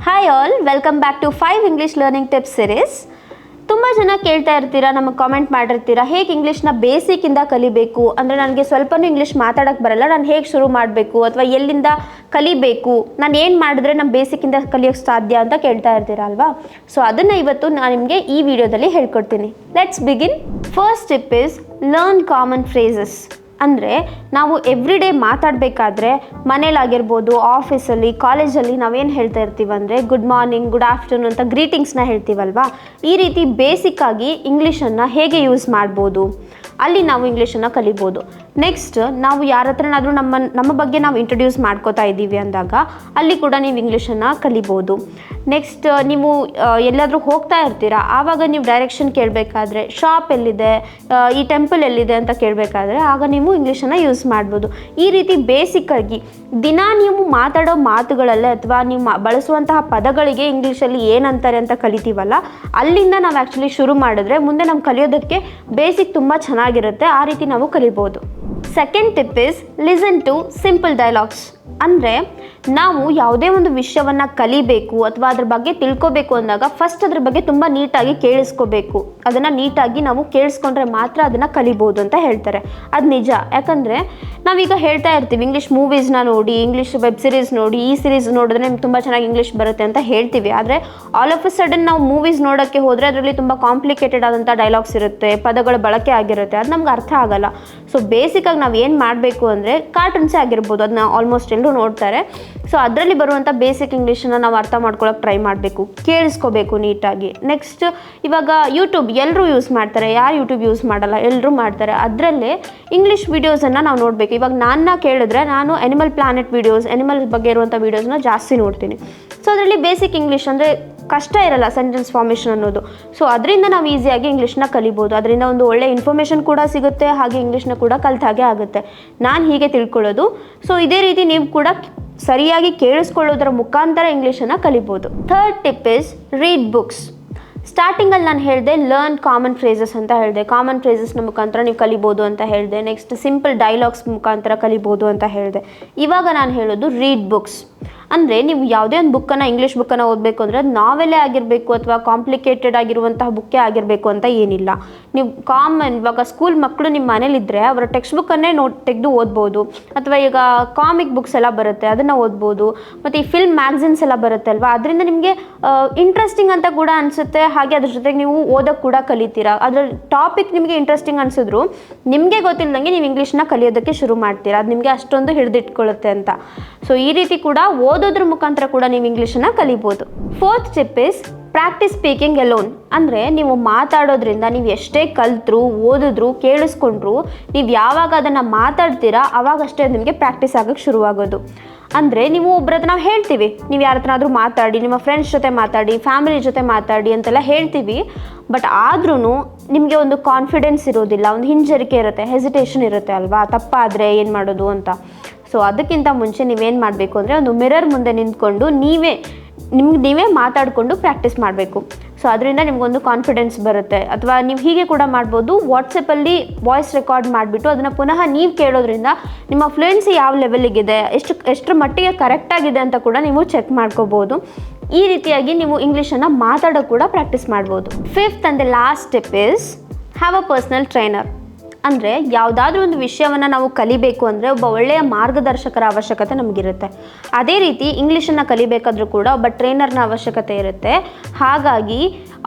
Hi all, welcome back to 5 English learning tips series. ತುಂಬ ಜನ ಕೇಳ್ತಾ ಇರ್ತೀರಾ, ನಮಗೆ ಕಾಮೆಂಟ್ ಮಾಡಿರ್ತೀರಾ, ಹೇಗೆ ಇಂಗ್ಲೀಷ್ನ ಬೇಸಿಕ್ಕಿಂದ ಕಲಿಬೇಕು, ಅಂದರೆ ನನಗೆ ಸ್ವಲ್ಪನೂ ಇಂಗ್ಲೀಷ್ ಮಾತಾಡೋಕ್ಕೆ ಬರಲ್ಲ, ನಾನು ಹೇಗೆ ಶುರು ಮಾಡಬೇಕು ಅಥವಾ ಎಲ್ಲಿಂದ ಕಲಿಬೇಕು, ನಾನು ಏನು ಮಾಡಿದ್ರೆ ನಮ್ಮ ಬೇಸಿಕ್ಕಿಂದ ಕಲಿಯೋಕ್ಕೆ ಸಾಧ್ಯ ಅಂತ ಕೇಳ್ತಾ ಇರ್ತೀರಾ ಅಲ್ವಾ. ಸೊ ಅದನ್ನು ಇವತ್ತು ನಾನು ನಿಮಗೆ ಈ ವಿಡಿಯೋದಲ್ಲಿ ಹೇಳ್ಕೊಡ್ತೀನಿ. Let's begin. First tip is learn common phrases. ಅಂದರೆ ನಾವು ಎವ್ರಿ ಡೇ ಮಾತಾಡಬೇಕಾದ್ರೆ ಮನೇಲಾಗಿರ್ಬೋದು, ಆಫೀಸಲ್ಲಿ, ಕಾಲೇಜಲ್ಲಿ ನಾವೇನು ಹೇಳ್ತಾ ಇರ್ತೀವಿ ಅಂದರೆ ಗುಡ್ ಮಾರ್ನಿಂಗ್, ಗುಡ್ ಆಫ್ಟರ್ನೂನ್ ಅಂತ ಗ್ರೀಟಿಂಗ್ಸ್ನ ಹೇಳ್ತೀವಲ್ವಾ. ಈ ರೀತಿ ಬೇಸಿಕ್ಕಾಗಿ ಇಂಗ್ಲೀಷನ್ನು ಹೇಗೆ ಯೂಸ್ ಮಾಡ್ಬೋದು, ಅಲ್ಲಿ ನಾವು ಇಂಗ್ಲೀಷನ್ನು ಕಲಿಬೋದು. ನೆಕ್ಸ್ಟ್, ನಾವು ಯಾರ ಹತ್ರನಾದರೂ ನಮ್ಮ ಬಗ್ಗೆ ನಾವು ಇಂಟ್ರೊಡ್ಯೂಸ್ ಮಾಡ್ಕೋತಾ ಇದ್ದೀವಿ ಅಂದಾಗ ಅಲ್ಲಿ ಕೂಡ ನೀವು ಇಂಗ್ಲೀಷನ್ನು ಕಲಿಬೋದು. ನೆಕ್ಸ್ಟ್, ನೀವು ಎಲ್ಲಾದರೂ ಹೋಗ್ತಾ ಇರ್ತೀರಾ, ಆವಾಗ ನೀವು ಡೈರೆಕ್ಷನ್ ಕೇಳಬೇಕಾದ್ರೆ ಶಾಪ್ ಎಲ್ಲಿದೆ, ಈ ಟೆಂಪಲ್ ಎಲ್ಲಿದೆ ಅಂತ ಕೇಳಬೇಕಾದ್ರೆ ಆಗ ನೀವು ಇಂಗ್ಲೀಷನ್ನು ಯೂಸ್ ಮಾಡ್ಬೋದು. ಈ ರೀತಿ ಬೇಸಿಕ್ಕಾಗಿ ದಿನ ನೀವು ಮಾತಾಡೋ ಮಾತುಗಳಲ್ಲೇ ಅಥವಾ ನೀವು ಬಳಸುವಂತಹ ಪದಗಳಿಗೆ ಇಂಗ್ಲೀಷಲ್ಲಿ ಏನಂತಾರೆ ಅಂತ ಕಲಿತೀವಲ್ಲ, ಅಲ್ಲಿಂದ ನಾವು ಆ್ಯಕ್ಚುಲಿ ಶುರು ಮಾಡಿದ್ರೆ ಮುಂದೆ ನಾವು ಕಲಿಯೋದಕ್ಕೆ ಬೇಸಿಕ್ ತುಂಬ ಚೆನ್ನಾಗಿರುತ್ತೆ. ಆ ರೀತಿ ನಾವು ಕಲಿಬೋದು. Second tip is listen to simple dialogues. ಅಂದರೆ ನಾವು ಯಾವುದೇ ಒಂದು ವಿಷಯವನ್ನು ಕಲಿಬೇಕು ಅಥವಾ ಅದ್ರ ಬಗ್ಗೆ ತಿಳ್ಕೊಬೇಕು ಅಂದಾಗ ಫಸ್ಟ್ ಅದ್ರ ಬಗ್ಗೆ ತುಂಬ ನೀಟಾಗಿ ಕೇಳಿಸ್ಕೋಬೇಕು. ಅದನ್ನು ನೀಟಾಗಿ ನಾವು ಕೇಳಿಸ್ಕೊಂಡ್ರೆ ಮಾತ್ರ ಅದನ್ನು ಕಲಿಬೋದು ಅಂತ ಹೇಳ್ತಾರೆ. ಅದು ನಿಜ. ಯಾಕಂದರೆ ನಾವೀಗ ಹೇಳ್ತಾ ಇರ್ತೀವಿ ಇಂಗ್ಲೀಷ್ ಮೂವೀಸ್ನ ನೋಡಿ, ಇಂಗ್ಲೀಷ್ ವೆಬ್ ಸೀರೀಸ್ ನೋಡಿ, ಈ ಸೀರೀಸ್ ನೋಡಿದ್ರೆ ನಿಮ್ಗೆ ತುಂಬ ಚೆನ್ನಾಗಿ ಇಂಗ್ಲೀಷ್ ಬರುತ್ತೆ ಅಂತ ಹೇಳ್ತೀವಿ. ಆದರೆ ಆಲ್ ಆಫ್ ಅ ಸಡನ್ ನಾವು ಮೂವೀಸ್ ನೋಡೋಕ್ಕೆ ಹೋದರೆ ಅದರಲ್ಲಿ ತುಂಬ ಕಾಂಪ್ಲಿಕೇಟೆಡ್ ಆದಂಥ ಡೈಲಾಗ್ಸ್ ಇರುತ್ತೆ, ಪದಗಳ ಬಳಕೆ ಆಗಿರುತ್ತೆ, ಅದು ನಮ್ಗೆ ಅರ್ಥ ಆಗಲ್ಲ. ಸೊ ಬೇಸಿಕಾಗಿ ನಾವು ಏನು ಮಾಡಬೇಕು ಅಂದರೆ ಕಾರ್ಟೂನ್ಸೇ ಆಗಿರ್ಬೋದು, ಅದನ್ನ ಆಲ್ಮೋಸ್ಟ್ ಎಲ್ಲರೂ ನೋಡ್ತಾರೆ. ಸೊ ಅದರಲ್ಲಿ ಬರುವಂಥ ಬೇಸಿಕ್ ಇಂಗ್ಲೀಷನ್ನು ನಾವು ಅರ್ಥ ಮಾಡ್ಕೊಳ್ಳೋಕೆ ಟ್ರೈ ಮಾಡಬೇಕು, ಕೇಳಿಸ್ಕೋಬೇಕು ನೀಟಾಗಿ. ನೆಕ್ಸ್ಟ್, ಇವಾಗ ಯೂಟ್ಯೂಬ್ ಎಲ್ಲರೂ ಯೂಸ್ ಮಾಡ್ತಾರೆ, ಯಾರು ಯೂಟ್ಯೂಬ್ ಯೂಸ್ ಮಾಡಲ್ಲ, ಎಲ್ಲರೂ ಮಾಡ್ತಾರೆ. ಅದರಲ್ಲೇ ಇಂಗ್ಲೀಷ್ ವೀಡಿಯೋಸನ್ನು ನಾವು ನೋಡಬೇಕು. ಇವಾಗ ನನ್ನ ಕೇಳಿದ್ರೆ ನಾನು ಅನಿಮಲ್ ಪ್ಲಾನೆಟ್ ವೀಡಿಯೋಸ್, ಅನಿಮಲ್ ಬಗ್ಗೆ ಇರುವಂಥ ವೀಡಿಯೋಸ್ನ ಜಾಸ್ತಿ ನೋಡ್ತೀನಿ. ಸೊ ಅದರಲ್ಲಿ ಬೇಸಿಕ್ ಇಂಗ್ಲೀಷ್ ಅಂದರೆ ಕಷ್ಟ ಇರಲ್ಲ, ಸೆಂಟೆನ್ಸ್ ಫಾರ್ಮೇಷನ್ ಅನ್ನೋದು. ಸೊ ಅದರಿಂದ ನಾವು ಈಸಿಯಾಗಿ ಇಂಗ್ಲೀಷ್ನ ಕಲಿಬೋದು. ಅದರಿಂದ ಒಂದು ಒಳ್ಳೆ ಇನ್ಫಾರ್ಮೇಷನ್ ಕೂಡ ಸಿಗುತ್ತೆ, ಹಾಗೆ ಇಂಗ್ಲೀಷ್ನ ಕೂಡ ಕಲಿತಾಗೆ ಆಗುತ್ತೆ. ನಾನು ಹೀಗೆ ತಿಳ್ಕೊಳ್ಳೋದು. ಸೊ ಇದೇ ರೀತಿ ನೀವು ಕೂಡ ಸರಿಯಾಗಿ ಕೇಳಿಸ್ಕೊಳ್ಳೋದ್ರ ಮುಖಾಂತರ ಇಂಗ್ಲೀಷನ್ನು ಕಲಿಬೋದು. Third tip is read books. ಸ್ಟಾರ್ಟಿಂಗಲ್ಲಿ ನಾನು ಹೇಳಿದೆ ಲರ್ನ್ ಕಾಮನ್ ಫ್ರೇಸಸ್ ಅಂತ ಹೇಳಿದೆ. ಕಾಮನ್ ಫ್ರೇಸಸ್ನ ಮುಖಾಂತರ ನೀವು ಕಲಿಬೋದು ಅಂತ ಹೇಳಿದೆ. ನೆಕ್ಸ್ಟ್, ಸಿಂಪಲ್ ಡೈಲಾಗ್ಸ್ ಮುಖಾಂತರ ಕಲಿಬೋದು ಅಂತ ಹೇಳಿದೆ. ಇವಾಗ ನಾನು ಹೇಳೋದು ರೀಡ್ ಬುಕ್ಸ್. ಅಂದರೆ ನೀವು ಯಾವುದೇ ಒಂದು ಬುಕ್ಕನ್ನು, ಇಂಗ್ಲೀಷ್ ಬುಕ್ಕನ್ನು ಓದಬೇಕು ಅಂದರೆ ಅದು ನಾವೆಲ್ಲೇ ಆಗಿರಬೇಕು ಅಥವಾ ಕಾಂಪ್ಲಿಕೇಟೆಡ್ ಆಗಿರುವಂತಹ ಬುಕ್ಕೇ ಆಗಿರಬೇಕು ಅಂತ ಏನಿಲ್ಲ. ನೀವು ಕಾಮನ್, ಇವಾಗ ಸ್ಕೂಲ್ ಮಕ್ಕಳು ನಿಮ್ಮ ಮನೇಲಿದ್ದರೆ ಅವರ ಟೆಕ್ಸ್ಟ್ ಬುಕ್ಕನ್ನೇ ತೆಗೆದು ಓದ್ಬೋದು. ಅಥವಾ ಈಗ ಕಾಮಿಕ್ ಬುಕ್ಸ್ ಎಲ್ಲ ಬರುತ್ತೆ, ಅದನ್ನು ಓದ್ಬೋದು. ಮತ್ತು ಈ ಫಿಲ್ಮ್ ಮ್ಯಾಗ್ಝಿನ್ಸ್ ಎಲ್ಲ ಬರುತ್ತೆ ಅಲ್ವಾ, ಅದರಿಂದ ನಿಮಗೆ ಇಂಟ್ರೆಸ್ಟಿಂಗ್ ಅಂತ ಕೂಡ ಅನಿಸುತ್ತೆ. ಹಾಗೆ ಅದ್ರ ಜೊತೆಗೆ ನೀವು ಓದೋಕ್ಕೆ ಕೂಡ ಕಲಿತೀರಾ. ಅದರ ಟಾಪಿಕ್ ನಿಮಗೆ ಇಂಟ್ರೆಸ್ಟಿಂಗ್ ಅನಿಸಿದ್ರು ನಿಮಗೆ ಗೊತ್ತಿಲ್ಲದಂಗೆ ನೀವು ಇಂಗ್ಲೀಷ್ನ ಕಲಿಯೋದಕ್ಕೆ ಶುರು ಮಾಡ್ತೀರಾ. ಅದು ನಿಮಗೆ ಅಷ್ಟೊಂದು ಹಿಡಿದಿಟ್ಕೊಳ್ಳುತ್ತೆ ಅಂತ. ಸೊ ಈ ರೀತಿ ಕೂಡ ಓದೋದ್ರ ಮುಖಾಂತರ ಕೂಡ ನೀವು ಇಂಗ್ಲೀಷನ್ನು ಕಲಿಬೋದು. Fourth tip is practice speaking Elon. ಅಂದರೆ ನೀವು ಮಾತಾಡೋದ್ರಿಂದ ನೀವು ಎಷ್ಟೇ ಕಲಿತ್ರು, ಓದಿದ್ರು, ಕೇಳಿಸ್ಕೊಂಡ್ರು, ನೀವು ಯಾವಾಗ ಅದನ್ನು ಮಾತಾಡ್ತೀರಾ ಆವಾಗಷ್ಟೇ ನಿಮಗೆ ಪ್ರಾಕ್ಟೀಸ್ ಆಗೋಕ್ಕೆ ಶುರುವಾಗೋದು. ಅಂದರೆ ನೀವು ಒಬ್ಬರ ಹತ್ರ ನಾವು ಹೇಳ್ತೀವಿ, ನೀವು ಯಾರ ಹತ್ರನಾದರೂ ಮಾತಾಡಿ, ನಿಮ್ಮ ಫ್ರೆಂಡ್ಸ್ ಜೊತೆ ಮಾತಾಡಿ, ಫ್ಯಾಮಿಲಿ ಜೊತೆ ಮಾತಾಡಿ ಅಂತೆಲ್ಲ ಹೇಳ್ತೀವಿ. ಬಟ್ ಆದ್ರೂ ನಿಮಗೆ ಒಂದು ಕಾನ್ಫಿಡೆನ್ಸ್ ಇರೋದಿಲ್ಲ, ಒಂದು ಹಿಂಜರಿಕೆ ಇರುತ್ತೆ, ಹೆಸಿಟೇಷನ್ ಇರುತ್ತೆ ಅಲ್ವಾ, ತಪ್ಪಾದರೆ ಏನು ಮಾಡೋದು ಅಂತ. ಸೊ ಅದಕ್ಕಿಂತ ಮುಂಚೆ ನೀವೇನು ಮಾಡಬೇಕು ಅಂದರೆ ಒಂದು ಮಿರರ್ ಮುಂದೆ ನಿಂತ್ಕೊಂಡು ನೀವೇ ಮಾತಾಡಿಕೊಂಡು ಪ್ರಾಕ್ಟೀಸ್ ಮಾಡಬೇಕು. ಸೊ ಅದರಿಂದ ನಿಮಗೊಂದು ಕಾನ್ಫಿಡೆನ್ಸ್ ಬರುತ್ತೆ. ಅಥವಾ ನೀವು ಹೀಗೆ ಕೂಡ ಮಾಡ್ಬೋದು, ವಾಟ್ಸಪ್ಪಲ್ಲಿ ವಾಯ್ಸ್ ರೆಕಾರ್ಡ್ ಮಾಡಿಬಿಟ್ಟು ಅದನ್ನು ಪುನಃ ನೀವು ಕೇಳೋದ್ರಿಂದ ನಿಮ್ಮ ಫ್ಲೂಯೆನ್ಸಿ ಯಾವ ಲೆವೆಲಿಗಿದೆ, ಎಷ್ಟರ ಮಟ್ಟಿಗೆ ಕರೆಕ್ಟಾಗಿದೆ ಅಂತ ಕೂಡ ನೀವು ಚೆಕ್ ಮಾಡ್ಕೋಬೋದು. ಈ ರೀತಿಯಾಗಿ ನೀವು ಇಂಗ್ಲೀಷನ್ನು ಮಾತಾಡೋ ಕೂಡ ಪ್ರಾಕ್ಟೀಸ್ ಮಾಡ್ಬೋದು. Fifth and the last tip is have a personal trainer. ಅಂದರೆ ಯಾವುದಾದ್ರೂ ಒಂದು ವಿಷಯವನ್ನು ನಾವು ಕಲಿಬೇಕು ಅಂದರೆ ಒಬ್ಬ ಒಳ್ಳೆಯ ಮಾರ್ಗದರ್ಶಕರ ಅವಶ್ಯಕತೆ ನಮಗಿರುತ್ತೆ. ಅದೇ ರೀತಿ ಇಂಗ್ಲೀಷನ್ನು ಕಲಿಬೇಕಾದ್ರೂ ಕೂಡ ಒಬ್ಬ ಟ್ರೈನರ್ನ ಅವಶ್ಯಕತೆ ಇರುತ್ತೆ. ಹಾಗಾಗಿ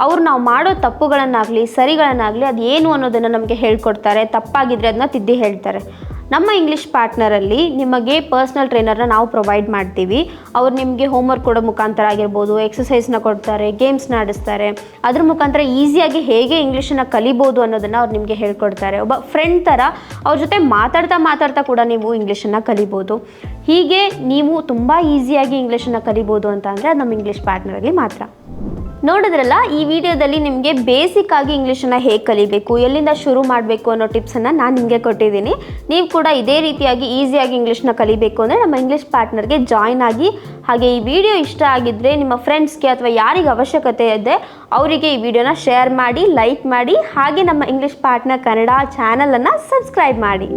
ಅವ್ರು ನಾವು ಮಾಡೋ ತಪ್ಪುಗಳನ್ನಾಗಲಿ ಸರಿಗಳನ್ನಾಗಲಿ ಅದು ಏನು ಅನ್ನೋದನ್ನು ನಮಗೆ ಹೇಳ್ಕೊಡ್ತಾರೆ, ತಪ್ಪಾಗಿದ್ದರೆ ಅದನ್ನ ತಿದ್ದಿ ಹೇಳ್ತಾರೆ. ನಮ್ಮ ಇಂಗ್ಲೀಷ್ ಪಾರ್ಟ್ನರಲ್ಲಿ ನಿಮಗೆ ಪರ್ಸ್ನಲ್ ಟ್ರೈನರ್ನ ನಾವು ಪ್ರೊವೈಡ್ ಮಾಡ್ತೀವಿ. ಅವ್ರು ನಿಮಗೆ ಹೋಮ್ವರ್ಕ್ ಕೊಡೋ ಮುಖಾಂತರ ಆಗಿರ್ಬೋದು, ಎಕ್ಸಸೈಸ್ನ ಕೊಡ್ತಾರೆ, ಗೇಮ್ಸ್ನ ಆಡಿಸ್ತಾರೆ. ಅದ್ರ ಮುಖಾಂತರ ಈಸಿಯಾಗಿ ಹೇಗೆ ಇಂಗ್ಲೀಷನ್ನು ಕಲಿಬೋದು ಅನ್ನೋದನ್ನು ಅವ್ರು ನಿಮಗೆ ಹೇಳ್ಕೊಡ್ತಾರೆ. ಒಬ್ಬ ಫ್ರೆಂಡ್ ಥರ ಅವ್ರ ಜೊತೆ ಮಾತಾಡ್ತಾ ಕೂಡ ನೀವು ಇಂಗ್ಲೀಷನ್ನು ಕಲಿಬೋದು. ಹೀಗೆ ನೀವು ತುಂಬ ಈಸಿಯಾಗಿ ಇಂಗ್ಲೀಷನ್ನು ಕಲಿಬೋದು ಅಂತ ಅಂದರೆ ಅದು ನಮ್ಮ ಇಂಗ್ಲೀಷ್ ಪಾರ್ಟ್ನರಲ್ಲಿ ಮಾತ್ರ. ನೋಡಿದ್ರಲ್ಲ, ಈ ವಿಡಿಯೋದಲ್ಲಿ ನಿಮಗೆ ಬೇಸಿಕ್ ಆಗಿ ಇಂಗ್ಲೀಷನ್ನು ಹೇಗೆ ಕಲಿಬೇಕು, ಎಲ್ಲಿಂದ ಶುರು ಮಾಡಬೇಕು ಅನ್ನೋ ಟಿಪ್ಸನ್ನು ನಾನು ನಿಮಗೆ ಕೊಟ್ಟಿದ್ದೀನಿ. ನೀವು ಕೂಡ ಇದೇ ರೀತಿಯಾಗಿ ಈಸಿಯಾಗಿ ಇಂಗ್ಲೀಷ್ನ ಕಲಿಬೇಕು ಅಂದರೆ ನಮ್ಮ ಇಂಗ್ಲೀಷ್ ಪಾರ್ಟ್ನರ್ಗೆ ಜಾಯ್ನ್ ಆಗಿ. ಹಾಗೆ ಈ ವಿಡಿಯೋ ಇಷ್ಟ ಆಗಿದ್ದರೆ ನಿಮ್ಮ ಫ್ರೆಂಡ್ಸ್ಗೆ ಅಥವಾ ಯಾರಿಗೆ ಅವಶ್ಯಕತೆ ಇದೆ ಅವರಿಗೆ ಈ ವಿಡಿಯೋನ ಶೇರ್ ಮಾಡಿ, ಲೈಕ್ ಮಾಡಿ. ಹಾಗೆ ನಮ್ಮ ಇಂಗ್ಲೀಷ್ ಪಾರ್ಟ್ನರ್ ಕನ್ನಡ ಚಾನಲನ್ನು ಸಬ್ಸ್ಕ್ರೈಬ್ ಮಾಡಿ.